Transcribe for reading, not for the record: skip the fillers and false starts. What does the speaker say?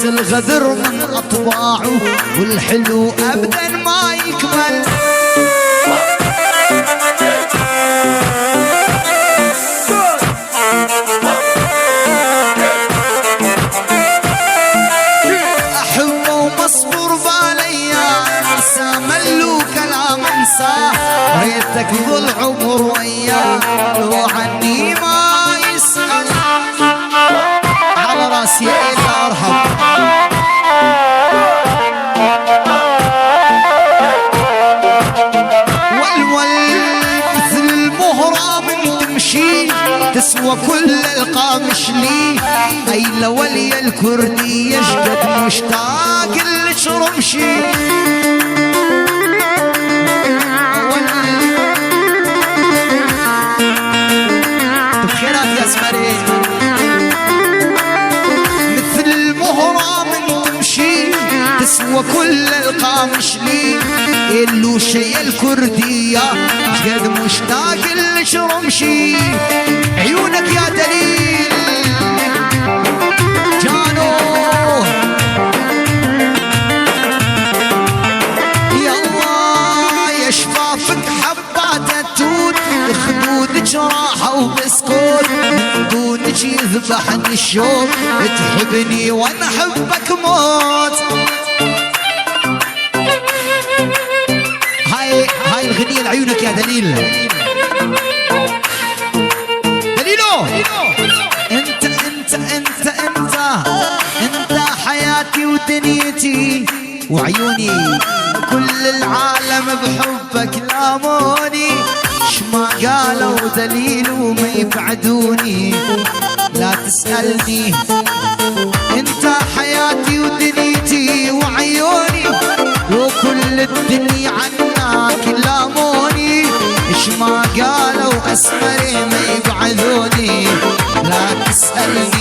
الغدر من أطباعه، والحلو أبدا ما يكمل. أحبه ومصبر باليا، انسى ملو كلام انساه، ريتك ظل عمر وياه لو عني ما يسأل. على راسي إلا أرحب. تسوى كل القامش لي، اي لولي الكردي اشقد مشتاق لشرمشي. بخيرات يا اسمري، مثل المهرة من تمشي، تسوى كل القامش لي، اللو شي الكردية اشقد مشتاق لشرمشي. عيونك يا دليل جانو، يا الله يا شفافك حبات التوت، خدودك راحة وبسكوت، من دونك يذبحني الشوق، تحبني وانا احبك موت. هاي الغنية لعيونك يا دليل. انت انت انت انت انت حياتي ودنيتي وعيوني، كل العالم بحبك لاموني. شما قالوا دليل وما يبعدوني، لا تسألني. انت حياتي ودنيتي وعيوني، وكل الدنيا عناك لاموني. شما قالوا اسمري ما يبعدوني، لا تسألني.